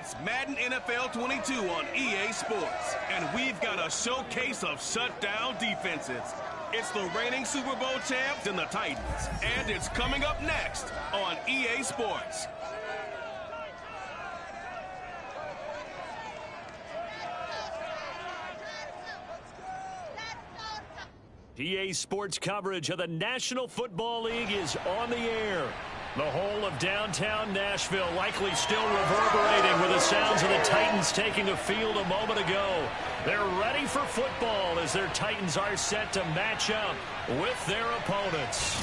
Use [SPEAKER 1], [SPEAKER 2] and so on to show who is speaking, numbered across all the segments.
[SPEAKER 1] It's Madden NFL 22 on EA Sports, and we've got a showcase of shutdown defenses. It's the reigning Super Bowl champs and the Titans, and it's coming up next on EA Sports.
[SPEAKER 2] EA Sports coverage of the National Football League is on the air. The whole of downtown Nashville likely still reverberating with the sounds of the Titans taking a field a moment ago. They're ready for football as their Titans are set to match up with their opponents.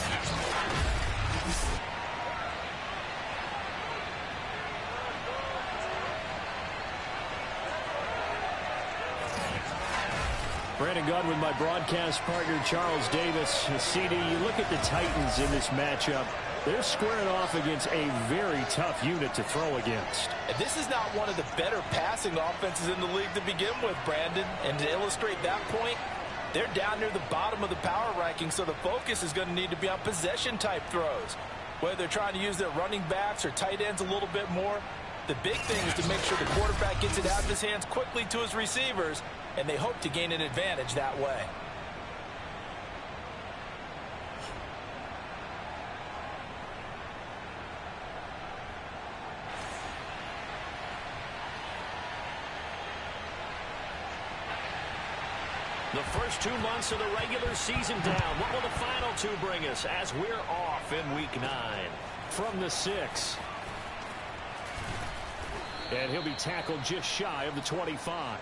[SPEAKER 2] Brandon Gunn with my broadcast partner, Charles Davis. CD, you look at the Titans in this matchup. They're squaring off against a very tough unit to throw against.
[SPEAKER 3] And this is not one of the better passing offenses in the league to begin with, Brandon. And to illustrate that point, they're down near the bottom of the power ranking, so the focus is going to need to be on possession-type throws. Whether they're trying to use their running backs or tight ends a little bit more, the big thing is to make sure the quarterback gets it out of his hands quickly to his receivers, and they hope to gain an advantage that way.
[SPEAKER 2] The first 2 months of the regular season down. What will the final 2 bring us as we're off in Week 9? From the 6. And he'll be tackled just shy of the 25.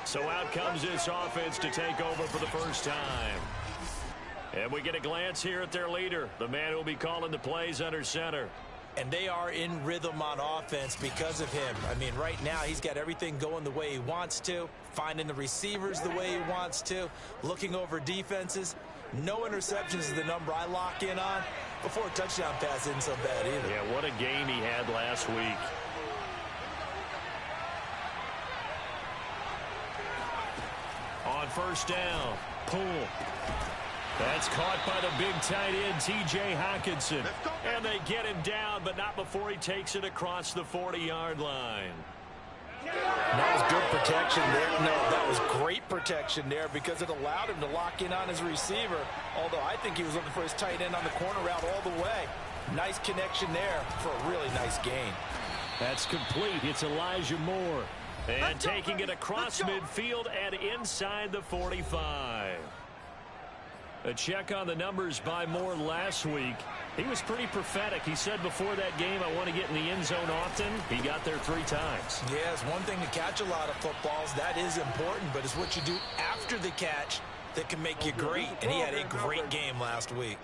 [SPEAKER 2] So out comes this offense to take over for the first time. And we get a glance here at their leader, the man who will be calling the plays under center.
[SPEAKER 3] And they are in rhythm on offense because of him. I mean, right now he's got everything going the way he wants to, finding the receivers the way he wants to, looking over defenses. No interceptions is the number I lock in on. Before a touchdown pass isn't so bad either.
[SPEAKER 2] Yeah, what a game he had last week. On first down, Poole. That's caught by the big tight end, T.J. Hockenson. And they get him down, but not before he takes it across the 40-yard line.
[SPEAKER 3] That was good protection there. No, that was great protection there because it allowed him to lock in on his receiver. Although I think he was looking for his tight end on the corner route all the way. Nice connection there for a really nice gain.
[SPEAKER 2] That's complete. It's Elijah Moore. And taking it across midfield and inside the 45. A check on the numbers by Moore last week. He was pretty prophetic. He said before that game, I want to get in the end zone often. He got there 3 times.
[SPEAKER 3] Yeah, it's one thing to catch a lot of footballs. That is important, but it's what you do after the catch that can make you great. And he had a great game last week.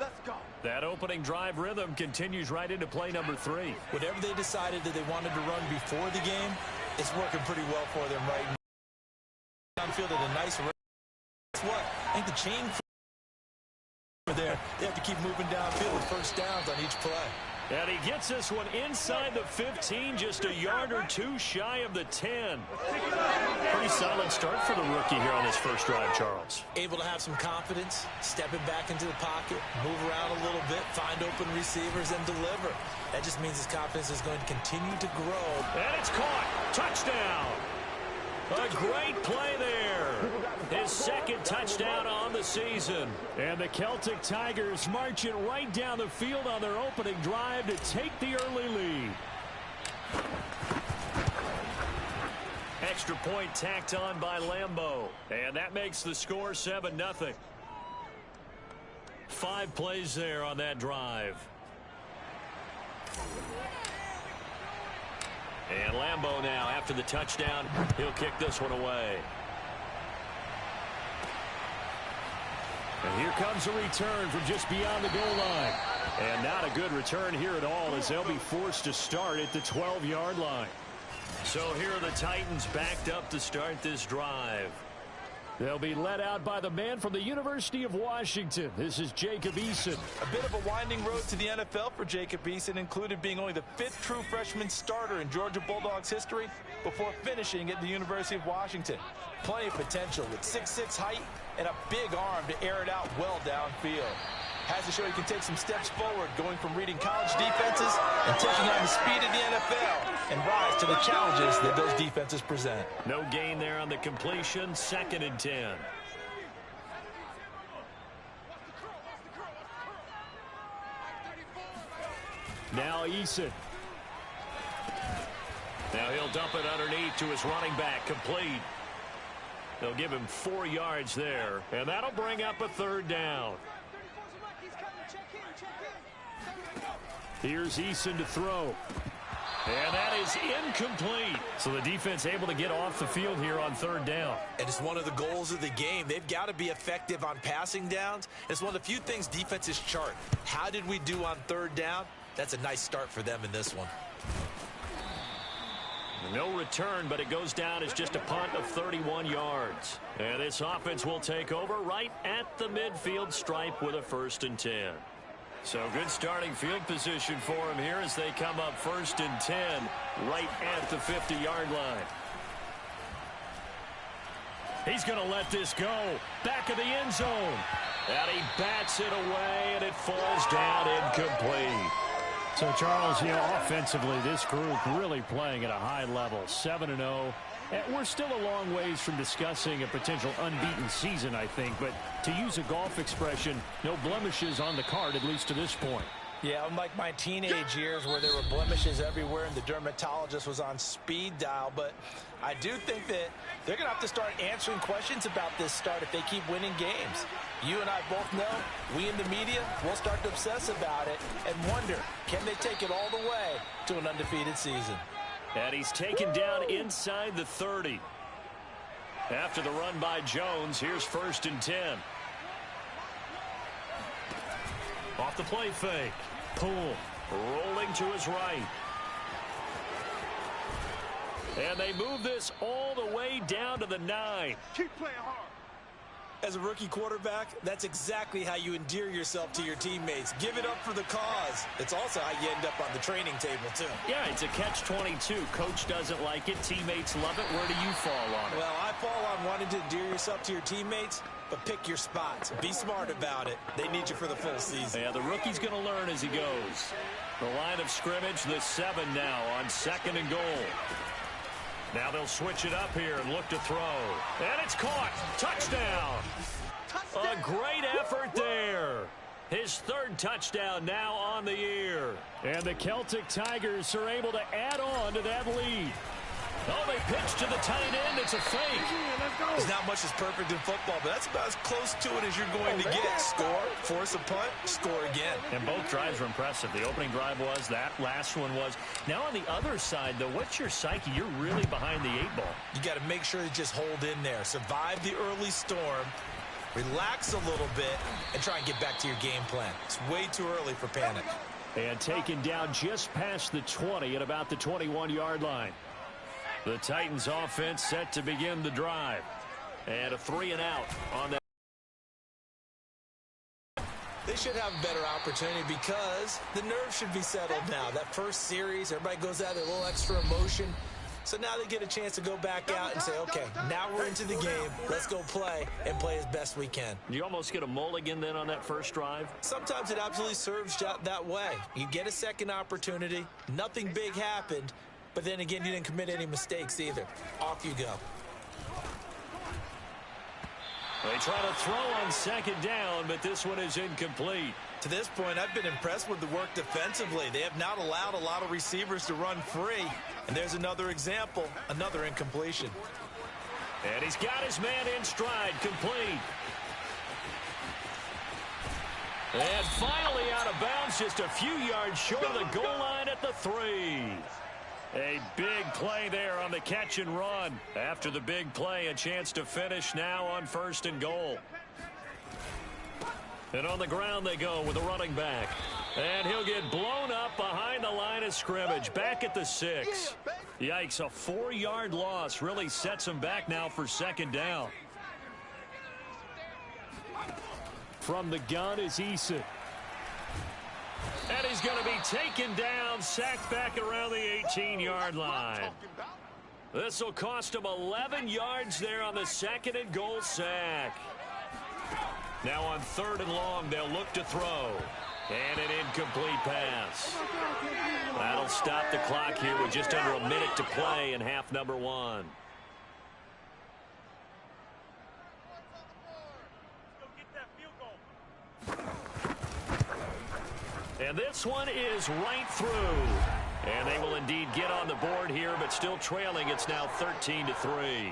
[SPEAKER 2] That opening drive rhythm continues right into play number 3.
[SPEAKER 3] Whatever they decided that they wanted to run before the game, it's working pretty well for them right now. Downfield at a nice rate. Guess what? I think the chain there, they have to keep moving downfield with first downs on each play.
[SPEAKER 2] And he gets this one inside the 15, just a yard or 2 shy of the 10. Pretty solid start for the rookie here on this first drive, Charles.
[SPEAKER 3] Able to have some confidence, stepping back into the pocket, move around a little bit, find open receivers, and deliver. That just means his confidence is going to continue to grow.
[SPEAKER 2] And it's caught. Touchdown. A great play there. His second touchdown on the season. And the Celtic Tigers marching right down the field on their opening drive to take the early lead. Extra point tacked on by Lambeau. And that makes the score 7-0. 5 plays there on that drive. And Lambeau now, after the touchdown, he'll kick this one away. And here comes a return from just beyond the goal line. And not a good return here at all as they'll be forced to start at the 12-yard line. So here are the Titans backed up to start this drive. They'll be led out by the man from the University of Washington. This is Jacob Eason.
[SPEAKER 3] A bit of a winding road to the NFL for Jacob Eason, included being only the 5th true freshman starter in Georgia Bulldogs history before finishing at the University of Washington. Plenty of potential with 6'6" height and a big arm to air it out well downfield. Has to show he can take some steps forward, going from reading college defenses and taking on the speed of the NFL and rise to the challenges that those defenses present.
[SPEAKER 2] No gain there on the completion. 2nd and 10. Now Eason. Now he'll dump it underneath to his running back. Complete. They'll give him 4 yards there, and that'll bring up a 3rd down. Here's Eason to throw. And that is incomplete. So the defense able to get off the field here on 3rd down.
[SPEAKER 3] And it's one of the goals of the game. They've got to be effective on passing downs. It's one of the few things defenses chart. How did we do on 3rd down? That's a nice start for them in this one.
[SPEAKER 2] No return, but it goes down as just a punt of 31 yards. And this offense will take over right at the midfield stripe with a 1st and 10. So good starting field position for him here as they come up 1st and 10 right at the 50-yard line. He's going to let this go. Back of the end zone. And he bats it away, and it falls down incomplete. So, Charles, offensively, this group really playing at a high level, 7-0. And we're still a long ways from discussing a potential unbeaten season, I think. But to use a golf expression, no blemishes on the card, at least to this point.
[SPEAKER 3] Yeah, unlike my teenage years where there were blemishes everywhere and the dermatologist was on speed dial. But I do think that they're going to have to start answering questions about this start if they keep winning games. You and I both know, we in the media, will start to obsess about it and wonder, can they take it all the way to an undefeated season?
[SPEAKER 2] And he's taken down inside the 30. After the run by Jones, here's 1st and 10. Off the play fake. Poole rolling to his right. And they move this all the way down to the 9.
[SPEAKER 4] Keep playing hard.
[SPEAKER 3] As a rookie quarterback, that's exactly how you endear yourself to your teammates. Give it up for the cause. It's also how you end up on the training table, too.
[SPEAKER 2] Yeah, it's a catch-22. Coach doesn't like it. Teammates love it. Where do you fall on it?
[SPEAKER 3] Well, I fall on wanting to endear yourself to your teammates, but pick your spots. Be smart about it. They need you for the full season.
[SPEAKER 2] Yeah, the rookie's going to learn as he goes. The line of scrimmage, the 7 now on 2nd and goal. Now they'll switch it up here and look to throw. And it's caught. Touchdown. A great effort there. His 3rd touchdown now on the year. And the Celtic Tigers are able to add on to that lead. Oh, they pitch to the tight end. It's a fake.
[SPEAKER 3] There's not much that's perfect in football, but that's about as close to it as you're going to get. Score, force a punt, score again.
[SPEAKER 2] And both drives were impressive. The opening drive was, that last one was. Now on the other side, though, what's your psyche? You're really behind the 8 ball.
[SPEAKER 3] You got to make sure to just hold in there. Survive the early storm, relax a little bit, and try and get back to your game plan. It's way too early for panic.
[SPEAKER 2] And taken down just past the 20 at about the 21-yard line. The Titans offense set to begin the drive. And a 3-and-out on that.
[SPEAKER 3] They should have a better opportunity because the nerves should be settled now. That first series, everybody goes out there, a little extra emotion. So now they get a chance to go back out and say, okay, now we're into the game. Let's go play and play as best we can.
[SPEAKER 2] You almost get a mulligan then on that first drive?
[SPEAKER 3] Sometimes it absolutely serves that way. You get a second opportunity. Nothing big happened. But then again, you didn't commit any mistakes either. Off you go.
[SPEAKER 2] They try to throw on 2nd down, but this one is incomplete.
[SPEAKER 3] To this point, I've been impressed with the work defensively. They have not allowed a lot of receivers to run free. And there's another example, another incompletion.
[SPEAKER 2] And he's got his man in stride, complete. And finally out of bounds, just a few yards short of the goal line at the 3. A big play there on the catch and run. After the big play, a chance to finish now on 1st and goal. And on the ground they go with a running back. And he'll get blown up behind the line of scrimmage. Back at the 6. Yikes, a 4-yard loss really sets him back now for 2nd down. From the gun is Eason. And he's going to be taken down, sacked back around the 18-yard line. This will cost him 11 yards there on the 2nd and goal sack. Now on 3rd and long, they'll look to throw. And an incomplete pass. That'll stop the clock here with just under a minute to play in half number 1. And this one is right through. And they will indeed get on the board here, but still trailing. It's now 13-3.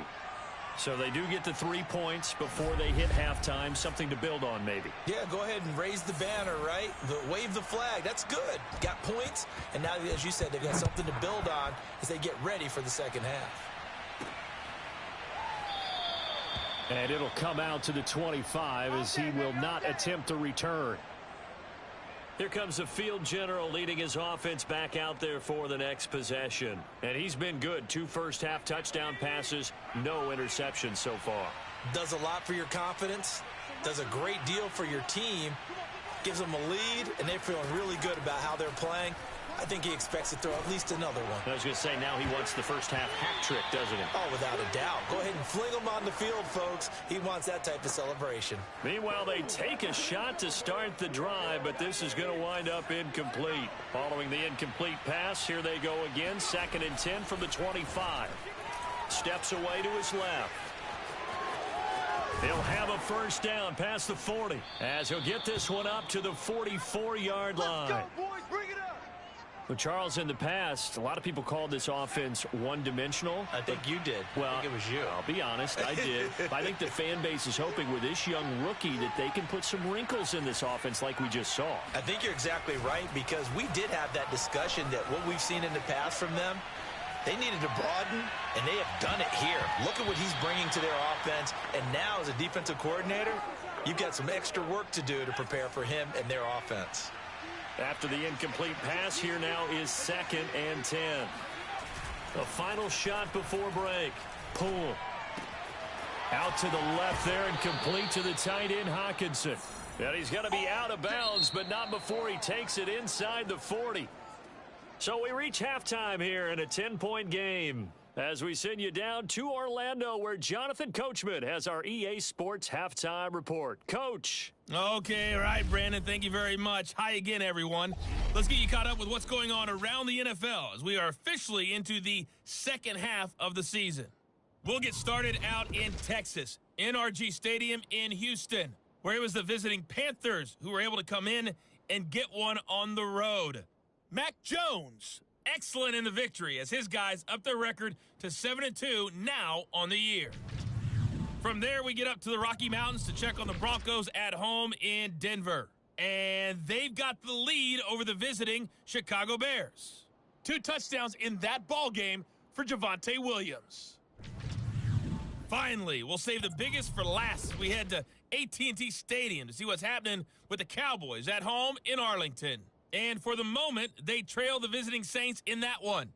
[SPEAKER 2] So they do get the 3 points before they hit halftime. Something to build on, maybe.
[SPEAKER 3] Yeah, go ahead and raise the banner, right? Wave the flag. That's good. Got points. And now, as you said, they've got something to build on as they get ready for the second half.
[SPEAKER 2] And it'll come out to the 25 as he will not attempt a return. Here comes the field general leading his offense back out there for the next possession. And he's been good. 2 first-half touchdown passes, no interceptions so far.
[SPEAKER 3] Does a lot for your confidence, does a great deal for your team, gives them a lead, and they're feeling really good about how they're playing. I think he expects to throw at least another one.
[SPEAKER 2] I was going to say, now he wants the first-half hat trick, doesn't he?
[SPEAKER 3] Oh, without a doubt. Go ahead and fling him on the field, folks. He wants that type of celebration.
[SPEAKER 2] Meanwhile, they take a shot to start the drive, but this is going to wind up incomplete. Following the incomplete pass, here they go again. 2nd and 10 from the 25. Steps away to his left. He'll have a first down past the 40 as he'll get this one up to the 44-yard line.
[SPEAKER 4] Let's go, boys. Bring it up.
[SPEAKER 2] Well, Charles, in the past, a lot of people called this offense one-dimensional.
[SPEAKER 3] I think you did.
[SPEAKER 2] Well,
[SPEAKER 3] I think it was you.
[SPEAKER 2] I'll be honest, I did. I think the fan base is hoping with this young rookie that they can put some wrinkles in this offense like we just saw.
[SPEAKER 3] I think you're exactly right, because we did have that discussion that what we've seen in the past from them, they needed to broaden, and they have done it here. Look at what he's bringing to their offense, and now as a defensive coordinator, you've got some extra work to do to prepare for him and their offense.
[SPEAKER 2] After the incomplete pass, here now is 2nd and 10. The final shot before break. Poole. Out to the left there and complete to the tight end, Hawkinson. And he's going to be out of bounds, but not before he takes it inside the 40. So we reach halftime here in a 10-point game as we send you down to Orlando, where Jonathan Coachman has our EA Sports halftime report. Coach.
[SPEAKER 5] Okay, all right, Brandon, thank you very much. Hi again, everyone. Let's get you caught up with what's going on around the NFL as we are officially into the second half of the season. We'll get started out in Texas, NRG Stadium in Houston, where it was the visiting Panthers who were able to come in and get one on the road. Mac Jones, excellent in the victory as his guys up their record to 7-2 now on the year. From there, we get up to the Rocky Mountains to check on the Broncos at home in Denver. And they've got the lead over the visiting Chicago Bears. 2 touchdowns in that ball game for Javonte Williams. Finally, we'll save the biggest for last as we head to AT&T Stadium to see what's happening with the Cowboys at home in Arlington. And for the moment, they trail the visiting Saints in that one.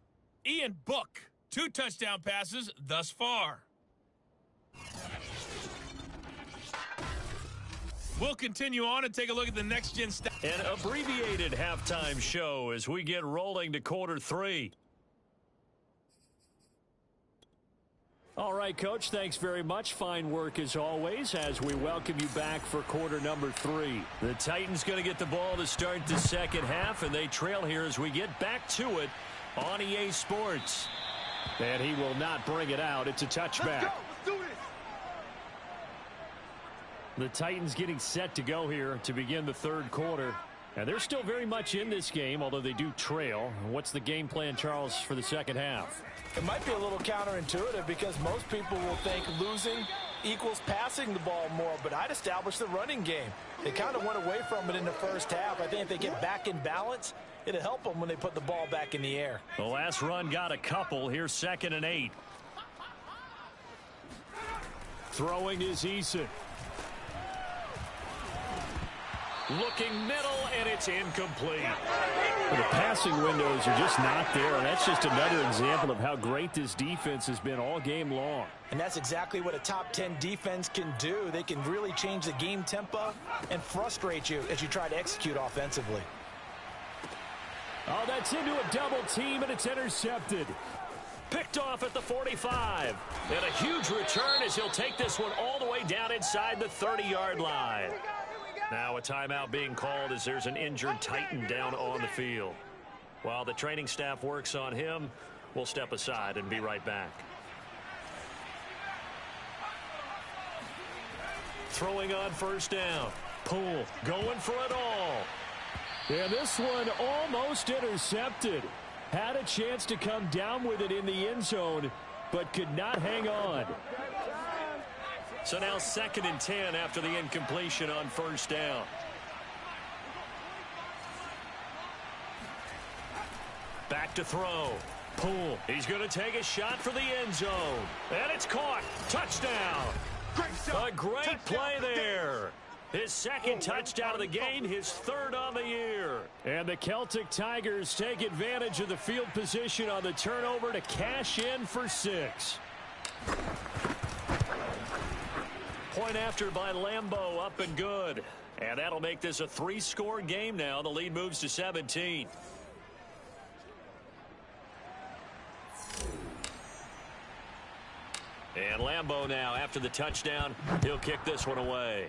[SPEAKER 5] Ian Book, 2 touchdown passes thus far. We'll continue on and take a look at the next-gen stats.
[SPEAKER 2] An abbreviated halftime show as we get rolling to quarter 3. All right, Coach, thanks very much. Fine work as always as we welcome you back for quarter number 3. The Titans going to get the ball to start the second half, and they trail here as we get back to it on EA Sports. And he will not bring it out. It's a touchback.
[SPEAKER 4] Let's go. Let's do this.
[SPEAKER 2] The Titans getting set to go here to begin the third quarter. And they're still very much in this game, although they do trail. What's the game plan, Charles, for the second half?
[SPEAKER 3] It might be a little counterintuitive because most people will think losing equals passing the ball more, but I'd establish the running game. They kind of went away from it in the first half. I think if they get back in balance, it'll help them when they put the ball back in the air.
[SPEAKER 2] The last run got a couple. Here's 2nd and 8. Throwing is Eason. Looking middle, and it's incomplete. The passing windows are just not there, and that's just another example of how great this defense has been all game long.
[SPEAKER 3] And that's exactly what a top 10 defense can do. They can really change the game tempo and frustrate you as you try to execute offensively.
[SPEAKER 2] Oh, that's into a double team, and it's intercepted. Picked off at the 45. And a huge return as he'll take this one all the way down inside the 30-yard line. Now a timeout being called as there's an injured Titan down on the field. While the training staff works on him, we'll step aside and be right back. Throwing on first down. Poole going for it all.
[SPEAKER 6] And this one almost intercepted. Had a chance to come down with it in the end zone, but could not hang on.
[SPEAKER 2] So now 2nd and 10 after the incompletion on first down. Back to throw. Poole. He's going to take a shot for the end zone. And it's caught. Touchdown. A great play there. His 2nd touchdown of the game, his 3rd on the year.
[SPEAKER 6] And the Celtic Tigers take advantage of the field position on the turnover to cash in for 6.
[SPEAKER 2] Point after by Lambeau, up and good. And that'll make this a 3-score game now. The lead moves to 17. And Lambeau now, after the touchdown, he'll kick this one away.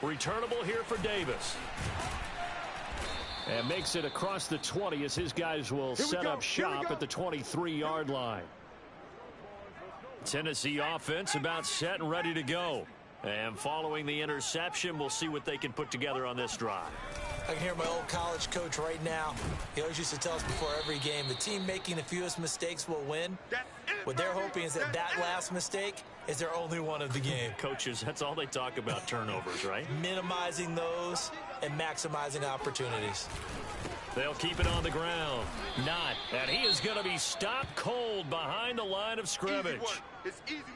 [SPEAKER 2] Returnable here for Davis.
[SPEAKER 6] And makes it across the 20 as his guys will set up shop at the 23-yard line.
[SPEAKER 2] Tennessee offense about set and ready to go. And following the interception, we'll see what they can put together on this drive.
[SPEAKER 3] I can hear my old college coach right now. He always used to tell us before every game, the team making the fewest mistakes will win. What they're hoping is that last mistake is their only one of the game.
[SPEAKER 2] Coaches, that's all they talk about, turnovers, right?
[SPEAKER 3] Minimizing those and maximizing opportunities.
[SPEAKER 2] They'll keep it on the ground. Not. And he is going to be stopped cold behind the line of scrimmage.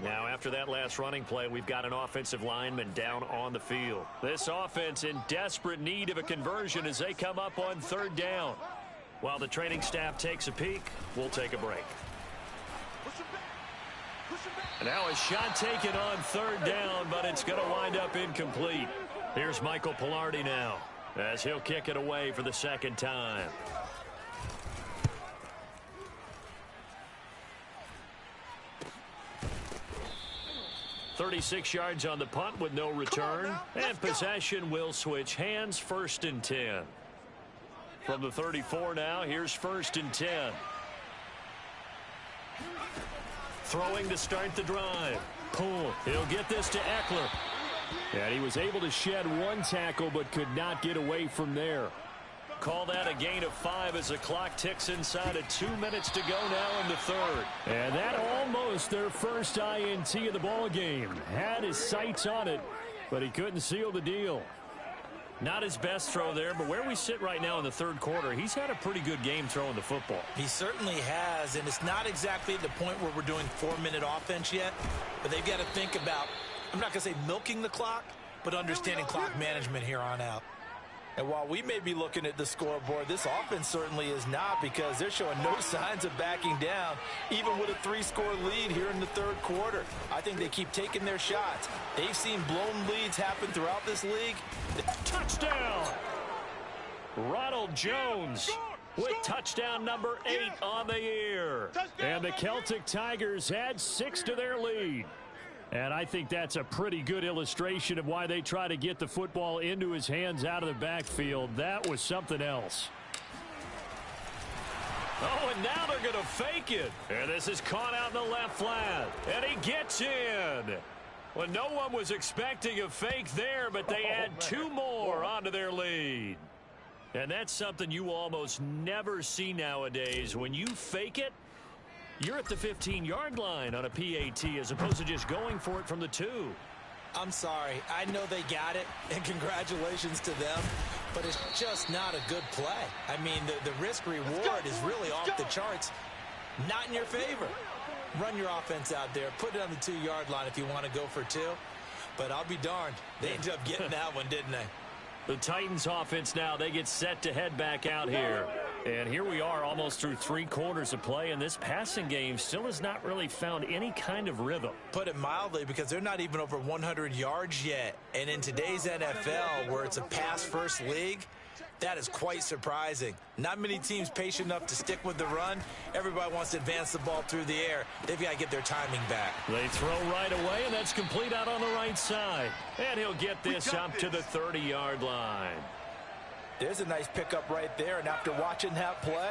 [SPEAKER 2] Now, after that last running play, we've got an offensive lineman down on the field. This offense in desperate need of a conversion as they come up on 3rd down. While the training staff takes a peek, we'll take a break. And now a shot taken on 3rd down, but it's going to wind up incomplete. Here's Michael Pilardi now, as he'll kick it away for the 2nd time. "36 yards on the punt with no return. And possession will switch hands, 1st and 10. From the 34 now, here's 1st and 10. Throwing to start the drive. Poole. He'll get this to Eckler.
[SPEAKER 6] And he was able to shed 1 tackle but could not get away from there.
[SPEAKER 2] Call that a gain of 5 as the clock ticks inside of 2 minutes to go now in the 3rd.
[SPEAKER 6] And that almost their first INT of the ball game. Had his sights on it, but he couldn't seal the deal.
[SPEAKER 2] Not his best throw there, but where we sit right now in the 3rd quarter, he's had a pretty good game throwing the football.
[SPEAKER 3] He certainly has, and it's not exactly at the point where we're doing 4-minute offense yet, but they've got to think about, I'm not going to say milking the clock, but understanding clock management here on out. And while we may be looking at the scoreboard, this offense certainly is not, because they're showing no signs of backing down, even with a 3-score lead here in the 3rd quarter. I think they keep taking their shots. They've seen blown leads happen throughout this league.
[SPEAKER 2] Touchdown! Ronald Jones with touchdown number 8 on the year.
[SPEAKER 6] And the Celtic Tigers had 6 to their lead. And I think that's a pretty good illustration of why they try to get the football into his hands out of the backfield. That was something else.
[SPEAKER 2] Oh, and now they're going to fake it. And this is caught out in the left flat. And he gets in. Well, no one was expecting a fake there, but they add 2 more onto their lead. And that's something you almost never see nowadays. When you fake it, you're at the 15-yard line on a PAT as opposed to just going for it from the 2.
[SPEAKER 3] I'm sorry. I know they got it, and congratulations to them, but it's just not a good play. I mean, the risk-reward is really off the charts, not in your favor. Run your offense out there. Put it on the 2-yard line if you want to go for 2, but I'll be darned. They ended up getting that one, didn't they?
[SPEAKER 2] The Titans offense now, they get set to head back out here. And here we are almost through 3 quarters of play, and this passing game still has not really found any kind of rhythm.
[SPEAKER 3] Put it mildly, because they're not even over 100 yards yet. And in today's NFL, where it's a pass-first league, That is quite surprising. Not many teams patient enough to stick with the run. Everybody wants to advance the ball through the air. They've got to get their timing back.
[SPEAKER 6] They throw right away, and that's complete out on the right side. And he'll get this up to the 30-yard line.
[SPEAKER 3] There's a nice pickup right there, and after watching that play,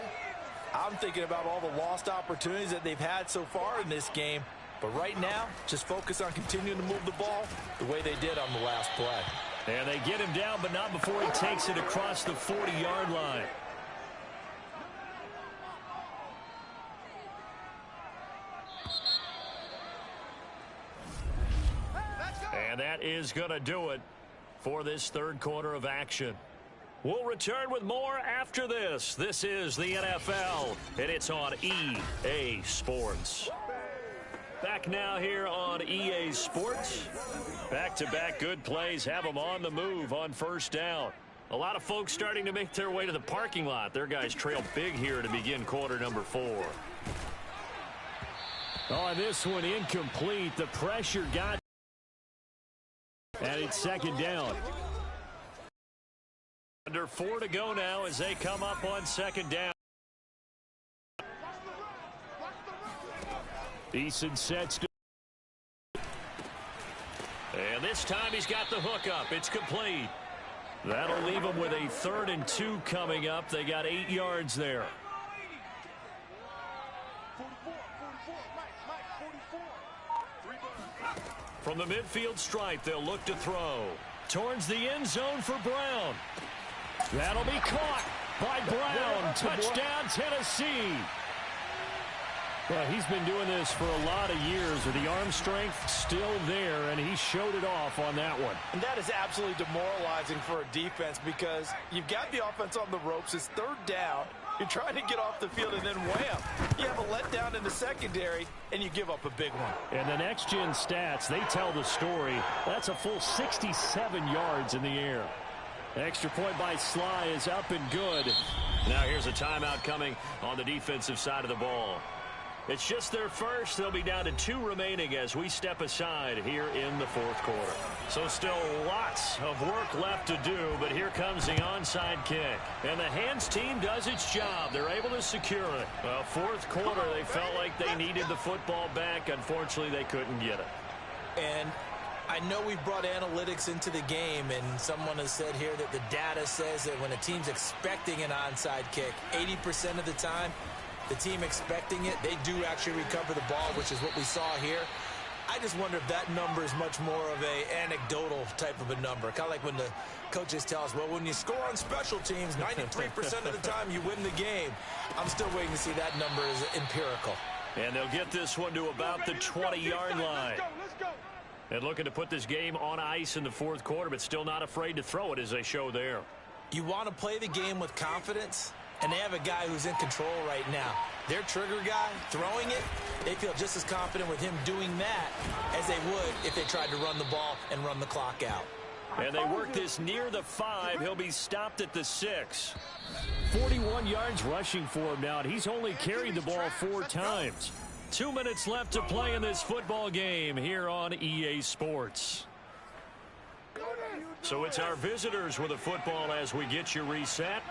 [SPEAKER 3] I'm thinking about all the lost opportunities that they've had so far in this game. But right now, just focus on continuing to move the ball the way they did on the last play.
[SPEAKER 6] And they get him down, but not before he takes it across the 40-yard line. And that is going to do it for this third quarter of action. We'll return with more after this. This is the NFL, and it's on EA Sports. Back now here on EA Sports. Back-to-back good plays have them on the move on first down. A lot of folks starting to make their way to the parking lot. Their guys trail big here to begin quarter number 4. Oh, this one incomplete. The pressure got, and it's second down. Under 4 to go now as they come up on second down. Eason sets to, and this time he's got the hook up. It's complete. That'll leave them with a 3rd and 2 coming up. They got 8 yards there. From the midfield stripe, they'll look to throw. Towards the end zone for Brown. That'll be caught by Brown. Touchdown, Tennessee. Well, he's been doing this for a lot of years with the arm strength still there, and he showed it off on that one.
[SPEAKER 3] And that is absolutely demoralizing for a defense because you've got the offense on the ropes. It's 3rd down. You're trying to get off the field, and then wham, you have a letdown in the secondary, and you give up a big one.
[SPEAKER 6] And the next-gen stats, they tell the story. That's a full 67 yards in the air. Extra point by Sly is up and good. Now here's a timeout coming on the defensive side of the ball. It's just their first. They'll be down to 2 remaining as we step aside here in the 4th quarter. So still lots of work left to do, but here comes the onside kick. And the hands team does its job. They're able to secure it. Well, 4th quarter, they felt like they needed the football back. Unfortunately, they couldn't get it.
[SPEAKER 3] And I know we've brought analytics into the game, and someone has said here that the data says that when a team's expecting an onside kick, 80% of the time, the team expecting it, they do actually recover the ball, which is what we saw here. I just wonder if that number is much more of a anecdotal type of a number. Kind of like when the coaches tell us, well, when you score on special teams, 93% of the time you win the game. I'm still waiting to see that number is empirical.
[SPEAKER 6] And they'll get this one to about the 20-yard line.
[SPEAKER 4] Let's go.
[SPEAKER 6] And looking to put this game on ice in the 4th quarter, but still not afraid to throw it as they show there.
[SPEAKER 3] You want to play the game with confidence? And they have a guy who's in control right now. Their trigger guy throwing it, they feel just as confident with him doing that as they would if they tried to run the ball and run the clock out.
[SPEAKER 6] And they work this near the 5. He'll be stopped at the 6. 41 yards rushing for him now, and he's only carried the ball 4 times. 2 minutes left to play in this football game here on EA Sports. So it's our visitors with the football as we get you reset.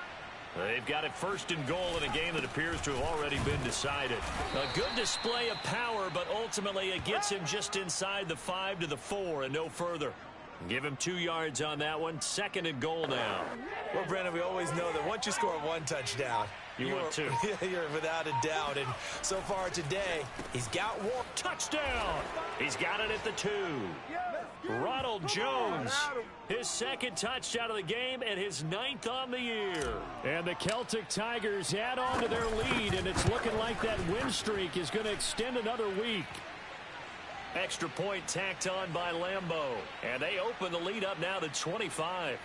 [SPEAKER 6] They've got it 1st and goal in a game that appears to have already been decided. A good display of power, but ultimately it gets him just inside the 5 to the 4 and no further. Give him 2 yards on that one. 2nd and goal now.
[SPEAKER 3] Well, Brandon, we always know that once you score 1 touchdown,
[SPEAKER 6] you want 2.
[SPEAKER 3] You're without a doubt. And so far today, he's got 1.
[SPEAKER 6] Touchdown! He's got it at the 2. Ronald Jones, his 2nd touchdown of the game and his 9th on the year. And the Celtic Tigers add on to their lead, and it's looking like that win streak is going to extend another week. Extra point tacked on by Lambeau, and they open the lead up now to 25.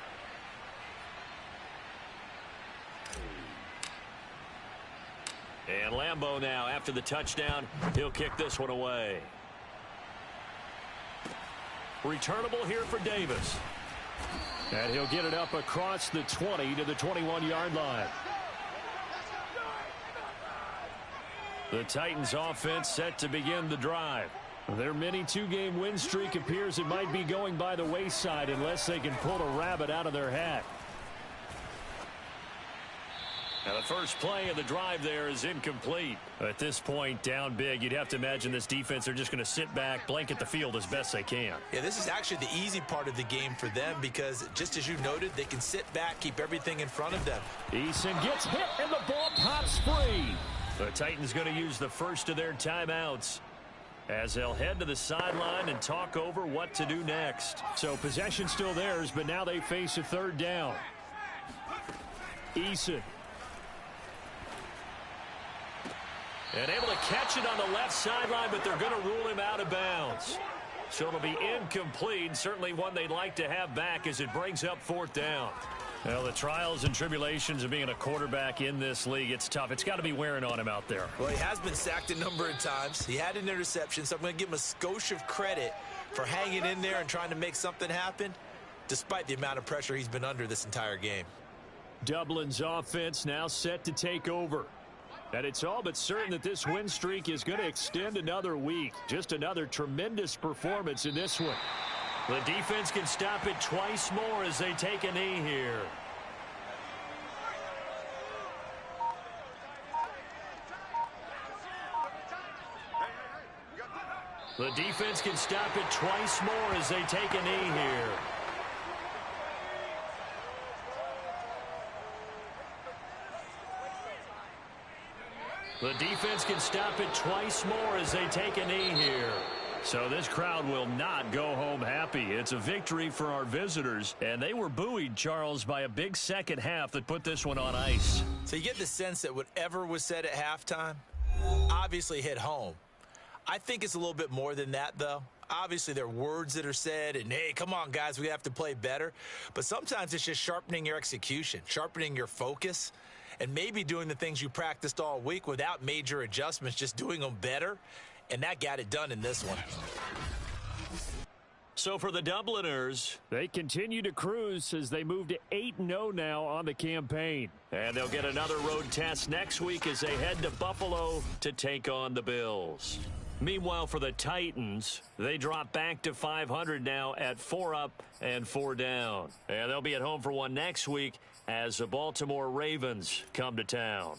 [SPEAKER 6] And Lambeau now, after the touchdown, he'll kick this one away. Returnable here for Davis. And he'll get it up across the 20 to the 21-yard line. The Titans offense set to begin the drive. Their mini 2-game win streak appears it might be going by the wayside unless they can pull a rabbit out of their hat. Now, the first play of the drive there is incomplete. At this point, down big, you'd have to imagine this defense are just going to sit back, blanket the field as best they can.
[SPEAKER 3] Yeah, this is actually the easy part of the game for them because, just as you noted, they can sit back, keep everything in front of them.
[SPEAKER 6] Eason gets hit, and the ball pops free. The Titans going to use the first of their timeouts as they'll head to the sideline and talk over what to do next. So possession still theirs, but now they face a third down. Eason. And able to catch it on the left sideline, but they're going to rule him out of bounds. So it'll be incomplete. Certainly one they'd like to have back as it brings up fourth down. Well, the trials and tribulations of being a quarterback in this league, it's tough. It's got to be wearing on him out there.
[SPEAKER 3] Well, he has been sacked a number of times. He had an interception, so I'm going to give him a skosh of credit for hanging in there and trying to make something happen, despite the amount of pressure he's been under this entire game.
[SPEAKER 6] Dublin's offense now set to take over. And it's all but certain that this win streak is going to extend another week. Just another tremendous performance in this one. The defense can stop it twice more as they take a knee here. The defense can stop it twice more as they take a knee here. The defense can stop it twice more as they take a knee here. So this crowd will not go home happy. It's a victory for our visitors, and they were buoyed, Charles, by a big second half that put this one on ice.
[SPEAKER 3] So you get the sense that whatever was said at halftime obviously hit home. I think it's a little bit more than that, though. Obviously, there are words that are said, and, hey, come on, guys, we have to play better. But sometimes it's just sharpening your execution, sharpening your focus, and maybe doing the things you practiced all week without major adjustments, just doing them better. And that got it done in this one.
[SPEAKER 6] So for the Dubliners, they continue to cruise as they move to 8-0 now on the campaign. And they'll get another road test next week as they head to Buffalo to take on the Bills. Meanwhile, for the Titans, they drop back to 500 now at 4 up and 4 down. And they'll be at home for one next week as the Baltimore Ravens come to town.